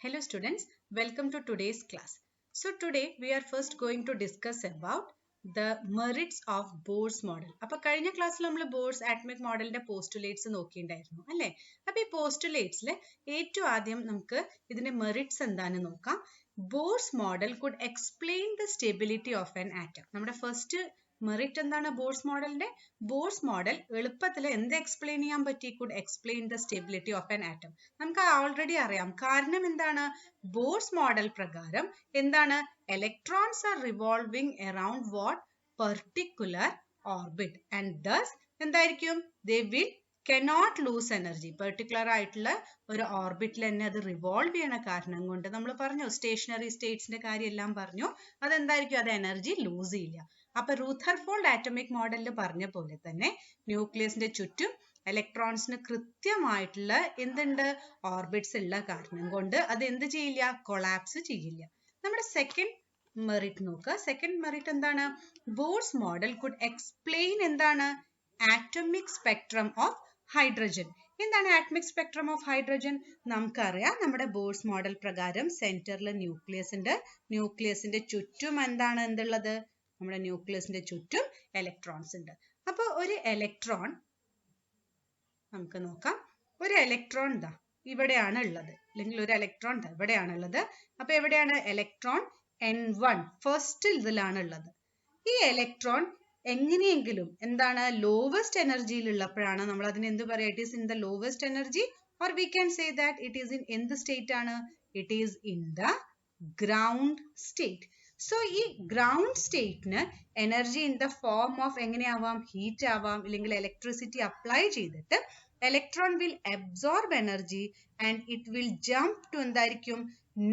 Hello students, welcome to today's class. So today we are first going to discuss about the merits of Bohr's model. അപ്പോൾ കഴിഞ്ഞ ക്ലാസ്സിൽ നമ്മൾ Bohr's atomic മോഡലിന്റെ postulates നോക്കിയിട്ടുണ്ടായിരുന്നു അല്ലേ? അപ്പോൾ ഈ പോസ്റ്റുലേറ്റ്സിൽ ഏറ്റവും ആദ്യം നമുക്ക് ഇതിന്റെ മെറിറ്റ്സ് എന്താണെന്ന് നോക്കാം. Bohr's model could explain the stability of an atom. നമ്മുടെ ഫസ്റ്റ് മെറിറ്റ് എന്താണ് ബോർസ് മോഡലിന്റെ? ബോർസ് മോഡൽ എളുപ്പത്തിൽ എന്ത് എക്സ്പ്ലെയിൻ ചെയ്യാൻ പറ്റി? Could explain the stability of an atom. നമുക്ക് ഓൾറെഡി അറിയാം. കാരണം എന്താണ്? ബോർസ് മോഡൽ പ്രകാരം എന്താണ്? Electrons are revolving around what particular orbit and thus എന്തായിരിക്കും? They will cannot lose energy. Particular ആയിട്ടുള്ള ഒരു ഓർബിറ്റിൽ തന്നെ അത് റിവോൾവ് ചെയ്യണ കാരണം കൊണ്ട് നമ്മൾ പറഞ്ഞു സ്റ്റേഷനറി സ്റ്റേറ്റ്സിന്റെ കാര്യം എല്ലാം പറഞ്ഞു. അതെന്തായിരിക്കും? അത് എനർജി ലൂസ് ചെയ്യില്ല. അപ്പൊ റൂഥർഫോർഡ് ആറ്റമിക് മോഡലിൽ പറഞ്ഞ പോലെ തന്നെ ന്യൂക്ലിയസിന്റെ ചുറ്റും ഇലക്ട്രോൺസിന് കൃത്യമായിട്ടുള്ള എന്തുണ്ട്? ഓർബിറ്റ്സ് ഉള്ള കാരണം കൊണ്ട് അത് എന്ത് ചെയ്യില്ല? കൊളാപ്സ് ചെയ്യില്ല. നമ്മുടെ സെക്കൻഡ് മെറിറ്റ് നോക്കുക. സെക്കൻഡ് മെറിറ്റ് എന്താണ്? ബോർസ് മോഡൽ കുഡ് എക്സ്പ്ലെയിൻ എന്താണ്? Atomic spectrum of hydrogen. എന്താണ് ആറ്റമിക് സ്പെക്ട്രം ഓഫ് ഹൈഡ്രജൻ? നമുക്കറിയാം നമ്മുടെ ബോർസ് മോഡൽ പ്രകാരം സെന്ററിൽ ന്യൂക്ലിയസ് ഉണ്ട്. ന്യൂക്ലിയസിന്റെ ചുറ്റും എന്താണ് എന്തുള്ളത്? നമ്മുടെ ന്യൂക്ലിയസിന്റെ ചുറ്റും ഇലക്ട്രോൺസ് ഉണ്ട്. അപ്പോൾ ഒരു ഇലക്ട്രോൺ നമുക്ക് നോക്കാം. ഒരു ഇലക്ട്രോൺ ഇതാ ഇവിടെയാണ് ഉള്ളത്, അല്ലെങ്കിൽ ഒരു ഇലക്ട്രോൺ ഇവിടെയാണ് ഉള്ളത്. അപ്പൊ എവിടെയാണ് ഇലക്ട്രോൺ? N1 ഫസ്റ്റ് ഇതിലാണ് ഉള്ളത്. ഈ ഇലക്ട്രോൺ എങ്ങനെയെങ്കിലും എന്താണ് ലോവസ്റ്റ് എനർജിയിൽ ഉള്ളപ്പോഴാണ് നമ്മൾ അതിന് എന്ത് പറയാ? It is in the lowest energy, or we can say that it is in എന്ത് സ്റ്റേറ്റ് ആണ്? It is in the ground state. So ഈ ഗ്രൗണ്ട് സ്റ്റേറ്റിന് energy in the form of എങ്ങനെയാവാം? ഹീറ്റ് ആവാം, അല്ലെങ്കിൽ ഇലക്ട്രിസിറ്റി അപ്ലൈ ചെയ്തിട്ട് electron will absorb energy and it will jump to എന്തായിരിക്കും?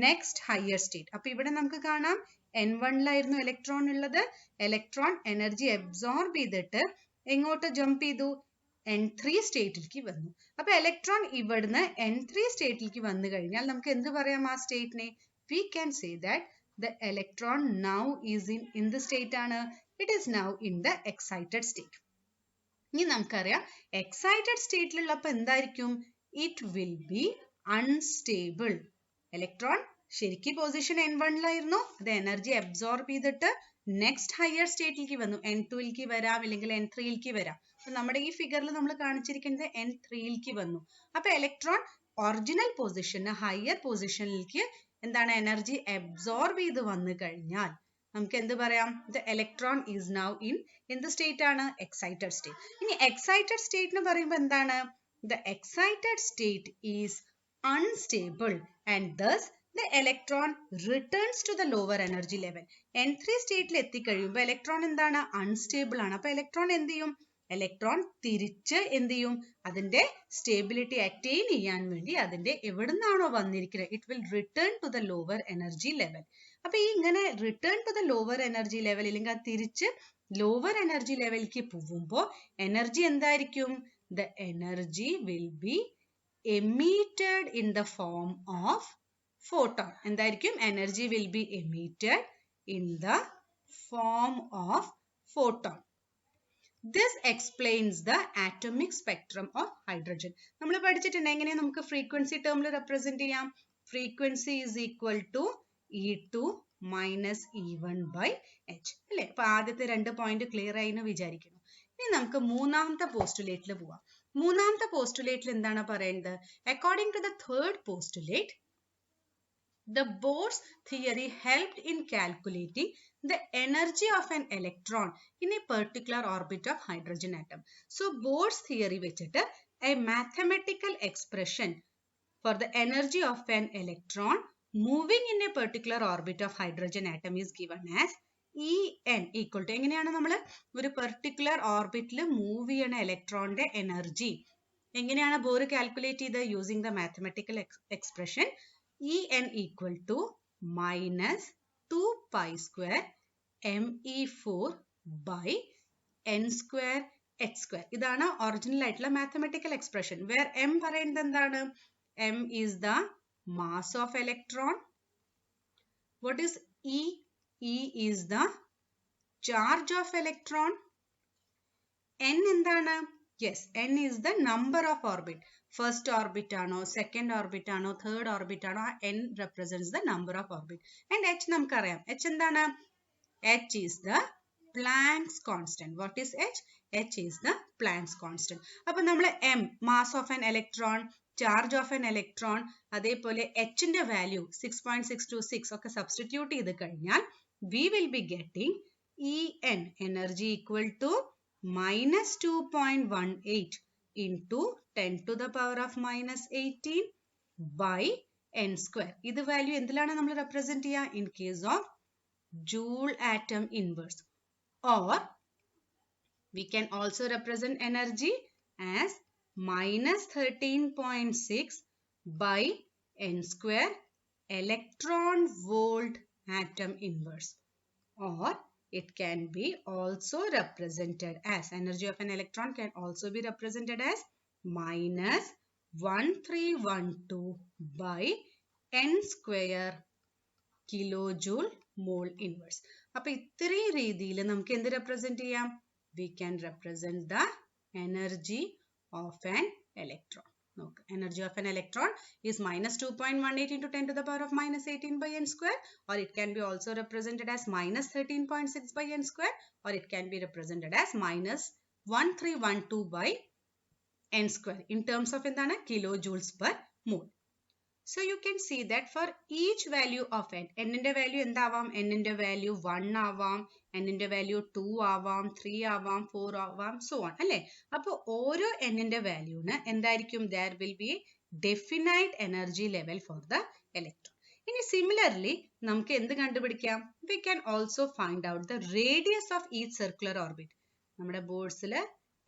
Next higher state. അപ്പൊ ഇവിടെ നമുക്ക് കാണാം N1 ഇലക്ട്രോൺ ഉള്ളത്. ഇലക്ട്രോൺ എനർജി അബ്സോർബ് ചെയ്തിട്ട് എങ്ങോട്ട് ജംപ് ചെയ്തു? N3 സ്റ്റേറ്റിലേക്ക് വന്നു. അപ്പൊ ഇലക്ട്രോൺ ഇവിടുന്ന് N3 സ്റ്റേറ്റിലേക്ക് വന്നു കഴിഞ്ഞാൽ നമുക്ക് എന്ത് പറയാം ആ സ്റ്റേറ്റിനെ? We can say that the electron now is in the state ആണ്. It is now in the excited state. ഇനി നമുക്കറിയാം എക്സൈറ്റഡ് സ്റ്റേറ്റിലുള്ളപ്പോൾ എന്തായിരിക്കും? It will be unstable. Electron ശരിക്കും പൊസിഷൻ N1 അത് എനർജി അബ്സോർബ് ചെയ്തിട്ട് നെക്സ്റ്റ് ഹയർ സ്റ്റേറ്റിലേക്ക് വന്നു. N2 വരാം, അല്ലെങ്കിൽ N3 വരാം. അപ്പൊ നമ്മുടെ ഈ ഫിഗറിൽ നമ്മൾ കാണിച്ചിരിക്കുന്നത് N3 വന്നു. അപ്പൊ ഇലക്ട്രോൺ ഒറിജിനൽ പൊസിഷന് ഹയർ പൊസിഷനിലേക്ക് എന്താണ്? എനർജി അബ്സോർബ് ചെയ്ത് വന്നു കഴിഞ്ഞാൽ നമുക്ക് എന്ത് പറയാം? The electron is now in എന്ത് സ്റ്റേറ്റ് ആണ്? Excited state. ഇനി എക്സൈറ്റഡ് സ്റ്റേറ്റ് എന്ന് പറയുമ്പോൾ എന്താണ്? The excited state is unstable and thus the electron returns to the lower energy level. N3 സ്റ്റേറ്റിൽ എത്തിക്കഴിയുമ്പോൾ ഇലക്ട്രോൺ എന്താണ്? അൺസ്റ്റേബിൾ ആണ്. അപ്പൊ ഇലക്ട്രോൺ എന്ത് ചെയ്യും? ഇലക്ട്രോൺ തിരിച്ച് എന്ത് ചെയ്യും? അതിന്റെ സ്റ്റേബിലിറ്റി അറ്റൈൻ ചെയ്യാൻ വേണ്ടി അതിന്റെ എവിടുന്നാണോ വന്നിരിക്കുന്നത് it will return to the lower energy level. അപ്പൊ ഈ ഇങ്ങനെ return to the lower energy level, അല്ലെങ്കിൽ അത് തിരിച്ച് ലോവർ എനർജി ലെവലിലേക്ക് പോകുമ്പോൾ എനർജി എന്തായിരിക്കും? The energy will be emitted in the form of photon. എന്തായിരിക്കും? Energy will be emitted in the form of photon. This explains the atomic spectrum of hydrogen. നമ്മൾ പഠിച്ചിട്ടുണ്ട് എങ്ങനെ നമുക്ക് ഫ്രീക്വൻസി ടേമിൽ റെപ്രസെന്റ് ചെയ്യാം. Frequency is equal to E2 minus E1 by H അല്ലെ? അപ്പൊ ആദ്യത്തെ രണ്ട് പോയിന്റ് ക്ലിയർ ആയി എന്ന് വിചാരിക്കുന്നു. ഇനി നമുക്ക് മൂന്നാമത്തെ പോസ്റ്റുലേറ്റിൽ പോവാം. മൂന്നാമത്തെ പോസ്റ്റുലേറ്റിൽ എന്താണ് പറയുന്നത്? According to the third postulate, the Bohr's theory helped in calculating the energy of an electron in a particular orbit of hydrogen atom. So Bohr's theory വെച്ചിട്ട് a mathematical expression for the energy of an electron moving in a particular orbit of hydrogen atom is given as En equal to എങ്ങനെയാണ് നമ്മൾ ഒരു particular ഓർബിറ്റിൽ move ചെയ്യണ ഇലക്ട്രോണിന്റെ energy എങ്ങനെയാണ് bore calculate ചെയ്ത്? Using the mathematical expression En equal to minus 2 pi square me4 by n square h square. ഇതാണ് original ആയിട്ടുള്ള mathematical expression. Where m പറയുന്നത് എന്താണ്? m is the mass of electron. What is E? E is the charge of electron. n എന്താണ്? Yes, n is the number of orbit. First orbit ആണോ, second orbit ആണോ, third orbit ആണോ, ആ n represents the number of orbit. And h നമുക്കറിയാം. h എന്താണ്? h is the Planck's constant. What is h? h is the Planck's constant. അപ്പോൾ നമ്മൾ m, mass of an electron, charge of an electron, അതേപോലെ h ന്റെ value 6.626 ഒക്കെ substitute ചെയ്ത് കഴിഞ്ഞാൽ we will be getting En, energy equal to minus 2.18 into 10 to the power of minus 18 by n square. ഇത് value എന്തിലാണ് നമ്മൾ represent ചെയ്യുക? In case of Joule atom inverse. Or we can also represent energy as minus 13.6 by n square electron volt atom inverse. Or it can be also represented as, energy of an electron can also be represented as minus 1312 by n square kilojoule mole inverse. അപ്പോൾ ഇത്രയും രീതിയിൽ നമുക്ക് എന്ത് represent ചെയ്യാം? We can represent the energy of an electron. നോക്ക്, energy of an electron is minus 2.18 into 10 to the power of minus 18 by n square, or it can be also represented as minus 13.6 by n square, or it can be represented as minus 1312 by n square in terms of എന്താണ്? Kilojoules per mole. So you can see that for each value of n, n ന്റെ value എന്താവാം? n ന്റെ value 1 ആവാം, n ന്റെ value 2 ആവാം, 3 ആവാം, 4 ആവാം, so on. അല്ലേ? അപ്പോൾ ഓരോ n ന്റെ വാല്യൂന് എന്തായിരിക്കും? There will be definite energy level for the electron. ഇനി similarly നമുക്ക് എന്ത് കണ്ടുപിടിക്കാം? We can also find out the radius of each circular orbit. നമ്മുടെ ബോർഡ്സിൽ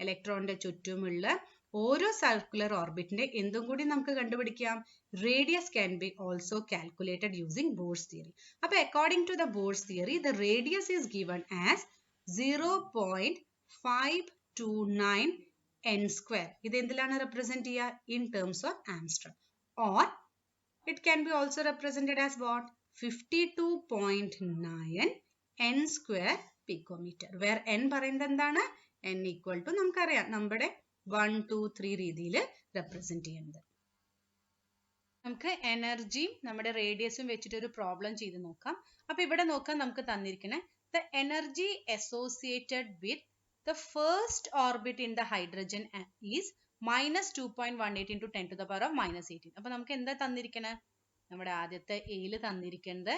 ഇലക്ട്രോണിന്റെ ചുറ്റുമുള്ള ഓരോ സർക്കുലർ ഓർബിറ്റിന്റെ എന്തും കൂടി നമുക്ക് കണ്ടുപിടിക്കാം? Radius can be also calculated using Bohr's theory. അപ്പോൾ according to the Bohr's theory, the radius is given as 0.529 n square. ഇത് എന്തിലാണ് represent ചെയ്യുക? In terms of Angstrom. Or it can be also represented as what? 52.9 n square picometer. Where n പറയുന്നത് എന്താണ്? n equal to നമുക്കറിയാം നമ്മുടെ 1, 2, 3 രീതിയിൽ represent ചെയ്യുന്നത്. നമുക്ക് എനർജിയും നമ്മുടെ റേഡിയസും വെച്ചിട്ട് ഒരു പ്രോബ്ലം ചെയ്ത് നോക്കാം. അപ്പോൾ ഇവിടെ നോക്കാം, നമുക്ക് തന്നിരിക്കുന്ന the energy associated with the first orbit in the hydrogen is minus 2.18 into 10 to the power of minus 18. അപ്പോൾ നമുക്ക് എന്താ തന്നിരിക്കുന്നത്? നമ്മുടെ ആദ്യത്തെ എയിൽ തന്നിരിക്കുന്നത്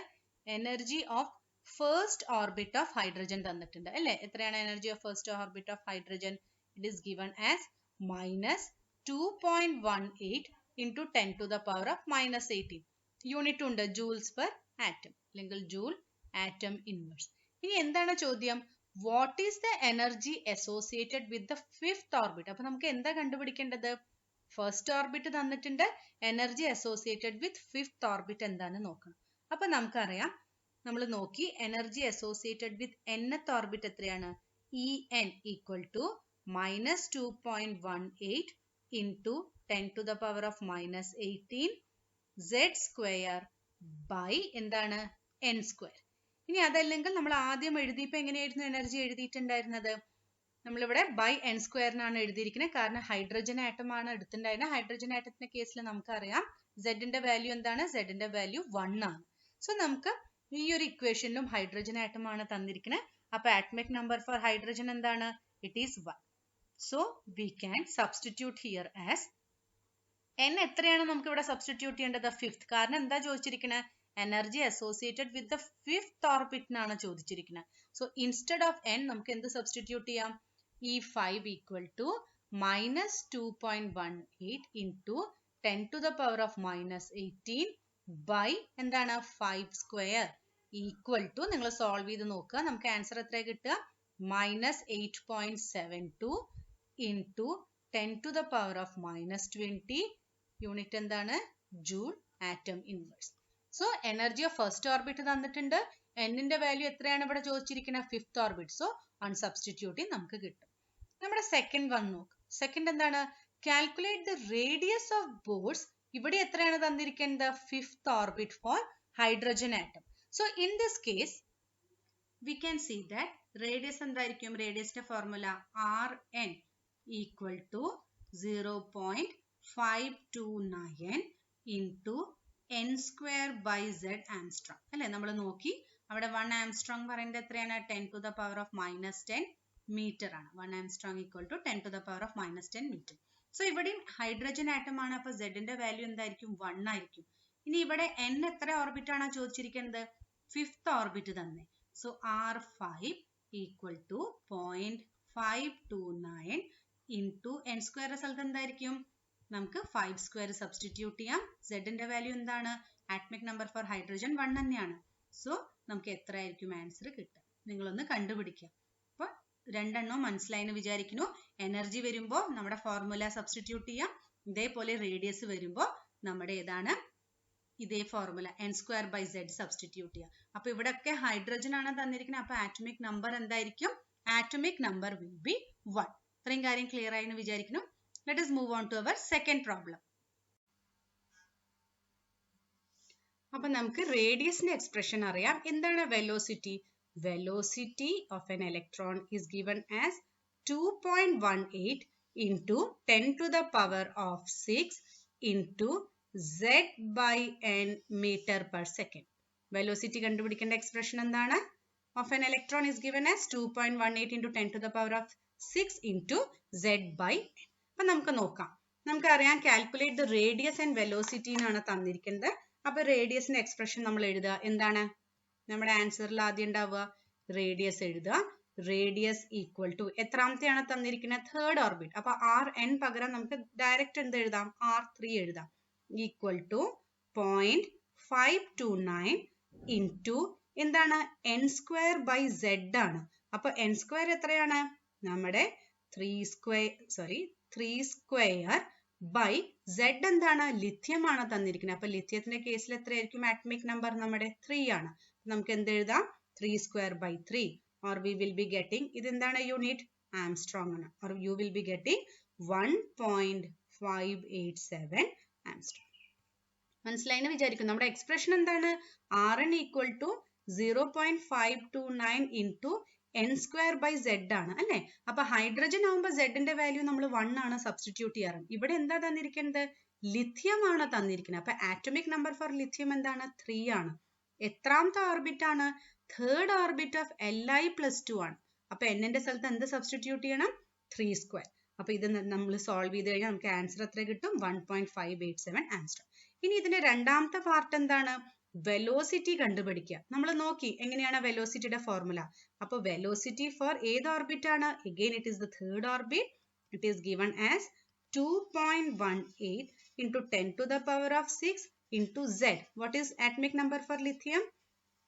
energy of first orbit of hydrogen തന്നിട്ടുണ്ട് അല്ലേ? എത്രയാണ് energy of first orbit of hydrogen? It is given as minus 2.18 into 10 to the power of minus 18. Unit ഉണ്ട് joules per atom അല്ലെങ്കിൽ joule atom inverse. ഇനി എന്താണ് ചോദ്യം? What is the energy associated with the fifth orbit? അപ്പോൾ നമുക്ക് എന്താ കണ്ടുപിടിക്കേണ്ടത്? First orbit തന്നിട്ടുണ്ട്, എനർജി അസോസിയേറ്റഡ് വിത്ത് ഫിഫ്ത് ഓർബിറ്റ് എന്താണെന്ന് നോക്കണം. അപ്പോൾ നമുക്കറിയാം, നമ്മൾ നോക്കി എനർജി അസോസിയേറ്റഡ് വിത്ത് nth ഓർബിറ്റ് എത്രയാണ്? En equal to minus 2.18 into 10 to the power of minus 18 z square by എന്താണ്? n square. ഇനി അതല്ലെങ്കിൽ നമ്മൾ ആദ്യം എഴുതിയപ്പോൾ എങ്ങനെയായിരുന്നു എനർജി എഴുതിയിട്ടുണ്ടായിരുന്നത്? നമ്മളിവിടെ ബൈ n സ്ക്വയറിനാണ് എഴുതിയിരിക്കുന്നത്, കാരണം ഹൈഡ്രജൻ ആറ്റം ആണ് എടുത്തിട്ടുണ്ടായിരുന്നത്. ഹൈഡ്രജൻ ആറ്റത്തിന്റെ കേസിൽ നമുക്കറിയാം z ന്റെ വാല്യൂ എന്താണ്? z ന്റെ വാല്യൂ 1 ആണ്. സോ നമുക്ക് ഈ ഒരു ഇക്വേഷനിലും ഹൈഡ്രജൻ ആറ്റം ആണ് തന്നിരിക്കുന്നത്. അപ്പോൾ ആറ്റമിക് നമ്പർ ഫോർ ഹൈഡ്രജൻ എന്താണ്? It is 1. So we can substitute here as n എത്രയാണ് നമുക്ക് ഇവിടെ സബ്സ്റ്റിറ്റ്യൂട്ട് ചെയ്യേണ്ടത്? ഫിഫ്ത്. കാരണം എന്താ ചോദിച്ചിരിക്കുന്നത്? Energy associated with the fifth ഓർബിറ്റിനാണ് ചോദിച്ചിരിക്കുന്നത്. സോ ഇൻസ്റ്റെഡ് ഓഫ് n നമുക്ക് എന്ത് സബ്സ്റ്റിറ്റ്യൂട്ട് ചെയ്യാം? ഈ 5 equal to minus 2.18 into 10 to the power of minus 18 by എന്താണ്? 5 സ്ക്വയർ ഈക്വൽ ടു, നിങ്ങൾ സോൾവ് ചെയ്ത് നോക്കുക, നമുക്ക് ആൻസർ എത്ര കിട്ടുക? minus 8.72 into 10 to the power of minus 20. Unit എന്താണ്? Joule atom inverse. So energy of first orbit തന്നിട്ടുണ്ട്, n ന്റെ വാല്യൂ എത്രയാണ് ഇവിടെ ചോദിച്ചിരിക്കുന്നത്? Fifth orbit. So on substituting നമുക്ക് കിട്ടും. നമ്മുടെ സെക്കൻഡ് വൺ നോക്ക്. സെക്കൻഡ് എന്താണ്? Calculate the radius of Bohr's. ഇവിടെ എത്രയാണ് തന്നിരിക്കുന്നത്? Fifth orbit for hydrogen atom. So in this case we can see that radius എന്തായിരിക്കും? റേഡിയസിന്റെ formula Rn equal to 0.5 529 into n square by z Armstrong അല്ലേ? നമ്മൾ നോക്കി അവിടെ 1 ആംസ്ട്രോങ് പറയുന്നത് എത്രയാണ്? 10 to the power of minus 10 metre ആണ്. 1 angstrom equal to 10 to the power of minus 10 metre. So ഇവിടെയും ഹൈഡ്രജൻ ആറ്റം ആണ്. അപ്പൊ z വാല്യൂ എന്തായിരിക്കും? 1 ആയിരിക്കും. ഇനി ഇവിടെ n എത്ര ഓർബിറ്റ് ആണ് ചോദിച്ചിരിക്കുന്നത്? 5th ഓർബിറ്റ് തന്നെ. So R5 equal to 0.529 into n square സ്ഥലത്ത് എന്തായിരിക്കും? നമുക്ക് 5 സ്ക്വയർ സബ്സ്റ്റിറ്റ്യൂട്ട് ചെയ്യാം. z വാല്യൂ എന്താണ്? ആറ്റമിക് നമ്പർ ഫോർ ഹൈഡ്രജൻ 1 തന്നെയാണ്. സോ നമുക്ക് എത്ര ആയിരിക്കും ആൻസർ കിട്ടുക? നിങ്ങളൊന്ന് കണ്ടുപിടിക്കുക. അപ്പൊ രണ്ടെണ്ണവും മനസ്സിലായെന്ന് വിചാരിക്കുന്നു. എനർജി വരുമ്പോൾ നമ്മുടെ ഫോർമുല സബ്സ്റ്റിറ്റ്യൂട്ട് ചെയ്യാം. ഇതേപോലെ റേഡിയസ് വരുമ്പോൾ നമ്മുടെ ഏതാണ്? ഇതേ formula n square by z substitute ചെയ്യാം. അപ്പൊ ഇവിടെയൊക്കെ ഹൈഡ്രജൻ ആണ് തന്നിരിക്കുന്നത്. അപ്പൊ ആറ്റമിക് നമ്പർ എന്തായിരിക്കും? Atomic number will be 1. ഇത്രയും കാര്യം ക്ലിയർ ആയെന്ന് വിചാരിക്കുന്നു. Let us move on to our second problem. അപ്പോൾ നമുക്ക് റേഡിയസിന്റെ എക്സ്പ്രഷൻ അറിയാം. എന്താണ് velocity? Velocity of an electron is given as 2.18 into 10 to the power of 6 into z by n meter per second. Velocity കണ്ടുപിടിക്കേണ്ട expression എന്താണ്? Of an electron is given as 2.18 into 10 to the power of 6 into z by n. അപ്പൊ നമുക്ക് നോക്കാം. നമുക്കറിയാം calculate the radius and velocity എന്നാണ് തന്നിരിക്കുന്നത്. അപ്പൊ റേഡിയസിന്റെ expression നമ്മൾ എഴുതുക. എന്താണ് നമ്മുടെ ആൻസറിൽ ആദ്യം ഉണ്ടാവുക? റേഡിയസ് എഴുതുക. റേഡിയസ് ഈക്വൽ ടു എത്രാമത്തെയാണ് തന്നിരിക്കുന്നത്? Third orbit. അപ്പൊ Rn പകരം നമുക്ക് ഡയറക്റ്റ് എന്ത് എഴുതാം? R3 എഴുതാം. ഈക്വൽ ടു 0.529 ഇൻറ്റു എന്താണ്? n സ്ക്വയർ ബൈ z ആണ്. അപ്പൊ n സ്ക്വയർ എത്രയാണ്? നമ്മുടെ 3 സ്ക്വയർ ബൈ z എന്താണ്? ലിഥിയം ആണ് തന്നിരിക്കുന്നത്. അപ്പൊ ലിഥിയത്തിന്റെ കേസിൽ എത്രയായിരിക്കും ആറ്റമിക് നമ്പർ? നമ്മുടെ 3 ആണ്. നമുക്ക് എന്ത് എഴുതാം? 3 square by 3 or we will be getting ഇതെന്താണ് യൂണിറ്റ്? ആംസ്ട്രോങ് ആണ്. or you will be getting 1.587 angstrom. മനസ്സിലായെന്ന് വിചാരിക്കും. നമ്മുടെ എക്സ്പ്രഷൻ എന്താണ്? Rn equal to 0.529 into n square by z ആണ് അല്ലെ? അപ്പൊ ഹൈഡ്രജൻ ആവുമ്പോൾ z ന്റെ വാല്യൂ നമ്മൾ 1 ആണ് സബ്സ്റ്റിറ്റ്യൂട്ട് ചെയ്യാറ്. ഇവിടെ എന്താ തന്നിരിക്കുന്നത്? ലിഥിയം ആണ് തന്നിരിക്കുന്നത്. അപ്പൊ ആറ്റമിക് നമ്പർ ഫോർ ലിഥിയം എന്താണ്? 3 ആണ്. എത്രാമത്തെ ഓർബിറ്റ് ആണ്? തേർഡ് ഓർബിറ്റ് ഓഫ് Li+2 ആണ്. അപ്പൊ n ന്റെ സ്ഥലത്ത് എന്ത് സബ്സ്റ്റിറ്റ്യൂട്ട് ചെയ്യണം? 3 സ്ക്വയർ. അപ്പൊ ഇത് നമ്മൾ സോൾവ് ചെയ്ത് കഴിഞ്ഞാൽ നമുക്ക് ആൻസർ എത്ര കിട്ടും? 1.587 ആൻസർ. ഇനി ഇതിന്റെ രണ്ടാമത്തെ പാർട്ട് എന്താണ്? വെലോസിറ്റി കണ്ടുപിടിക്കുക. നമ്മൾ നോക്കി എങ്ങനെയാണ് വെലോസിറ്റിയുടെ ഫോർമുല. അപ്പൊ വെലോസിറ്റി ഫോർ ഏത് ഓർബിറ്റ് ആണ്? Again it is the third orbit. It is given as 2.18 into 10 to the power of 6 into z. What is atomic number for lithium?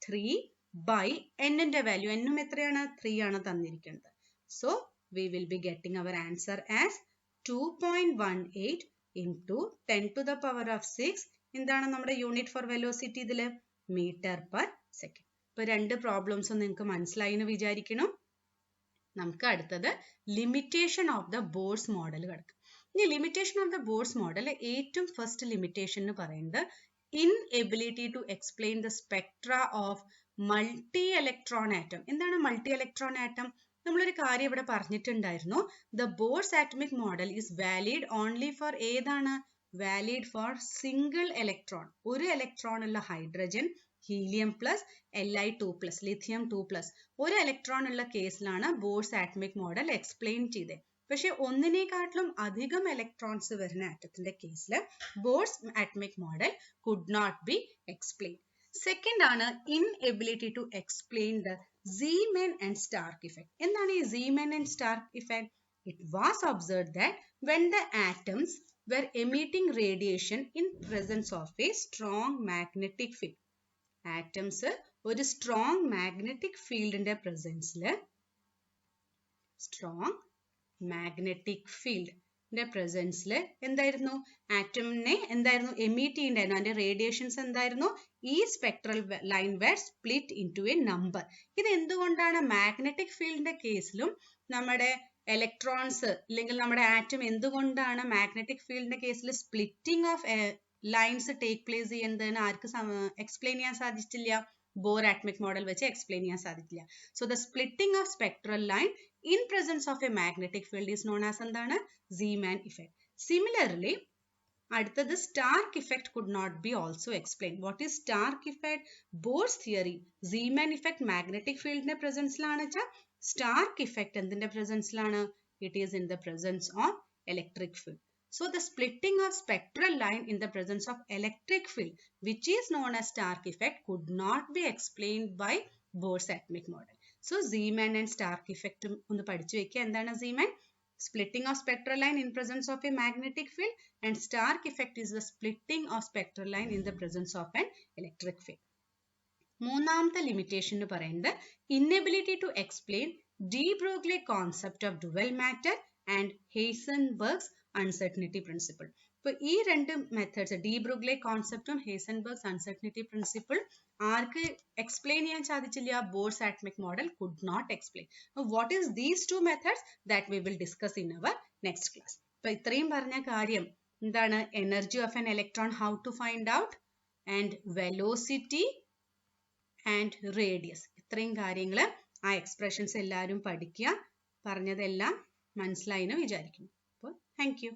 3 by n ന്റെ value n എത്രയാണ്? 3 ആണ് തന്നിരിക്കുന്നത്. So we will be getting our answer as 2.18 into 10 to the power of 6. എന്താണ് നമ്മുടെ unit for velocity ഇതില്? Metre per second. ഇപ്പൊ രണ്ട് പ്രോബ്ലംസും നിങ്ങൾക്ക് മനസ്സിലായി എന്ന് വിചാരിക്കണം. നമുക്ക് അടുത്തത് limitation of the Bohr's model കിടക്കും. ഇനി limitation of the Bohr's model ഏറ്റവും ഫസ്റ്റ് ലിമിറ്റേഷൻ എന്ന് പറയുന്നത് inability to explain the spectra of multi electron atom. എന്താണ് മൾട്ടി ഇലക്ട്രോൺ ആറ്റം? നമ്മളൊരു കാര്യം ഇവിടെ പറഞ്ഞിട്ടുണ്ടായിരുന്നു. The Bohr's atomic model is valid only for ഏതാണ്? Valid for single electron. ഒരു ഇലക്ട്രോൺ ഉള്ള hydrogen, helium plus Li2+, lithium 2+, ഒരു ഇലക്ട്രോൺ ഉള്ള കേസിലാണ് ബോർസ് ആറ്റമിക് മോഡൽ എക്സ്പ്ലെയിൻ ചെയ്തത്. പക്ഷെ ഒന്നിനെക്കാട്ടിലും അധികം ഇലക്ട്രോൺസ് വരുന്ന ആറ്റത്തിന്റെ കേസിൽ Bohr's atomic model could not be explain. Second ആണ് inability to explain the Zeeman and Stark effect. എന്താണ് ഈ Zeeman and Stark effect? It was observed that when the atoms were emitting radiation in presence of a strong magnetic field. Atoms ഒരു strong magnetic field ന്റെ presence ല് എന്തായിരുന്നു? ആറ്റമിനെ എന്തായിരുന്നു? Emit ചെയ്യുന്നുണ്ടായിരുന്നു. അതിന്റെ radiations എന്തായിരുന്നു? ഈ spectral line were split into a number. ഇത് എന്തുകൊണ്ടാണ്? മാഗ്നറ്റിക് ഫീൽഡിന്റെ കേസിലും നമ്മുടെ ഇലക്ട്രോൺസ് അല്ലെങ്കിൽ നമ്മുടെ ആറ്റം എന്തുകൊണ്ടാണ് മാഗ്നറ്റിക് ഫീൽഡിന്റെ കേസിൽ splitting of lines take place ചെയ്യുന്നതെന്ന് ആർക്ക് എക്സ്പ്ലെയിൻ ചെയ്യാൻ സാധിച്ചിട്ടില്ല? ബോർ ആറ്റമിക് മോഡൽ വെച്ച് എക്സ്പ്ലെയിൻ ചെയ്യാൻ സാധിക്കില്ല. So the splitting of spectral line in presence of a magnetic field is known as എന്താണ്? Zeeman effect. സിമിലർലി അടുത്തത് Stark effect could not be also explain. What is Stark effect? Bohr's theory Zeeman effect magnetic ഫീൽഡിന്റെ പ്രസൻസിലാണ് വെച്ചാൽ Stark effect എന്തിന്റെ പ്രസൻസിലാണ്? It is in the presence of electric field. So the splitting of spectral line in the presence of electric field, which is known as Stark effect, could not be explained by Bohr's atomic model. So Zeeman and Stark effect ഒന്ന് പഠിച്ചു വെക്കുക. എന്താണ് Zeeman? Splitting of spectral line in presence of a magnetic field, and Stark effect is the splitting of spectral line in the presence of an electric field. മൂന്നാമത്തെ limitation എന്ന് പറയുന്നത് inability to explain de Broglie concept of dual matter and Heisenberg's uncertainty principle. So, ഈ രണ്ട് methods de Broglie കോൺസെപ്റ്റും Heisenberg's uncertainty principle ആർക്ക് explain ചെയ്യാൻ സാധിച്ചില്ല? Bohr's atomic model could not explain. What is these two methods that we will discuss in our next class. അപ്പൊ ഇത്രയും പറഞ്ഞ കാര്യം എന്താണ്? Energy of an electron how to find out, and velocity and radius. ഇത്രയും കാര്യങ്ങൾ ആ expressions എല്ലാവരും പഠിക്കുക. പറഞ്ഞതെല്ലാം മനസ്സിലായി എന്ന് വിചാരിക്കുന്നു. അപ്പോൾ താങ്ക് യു.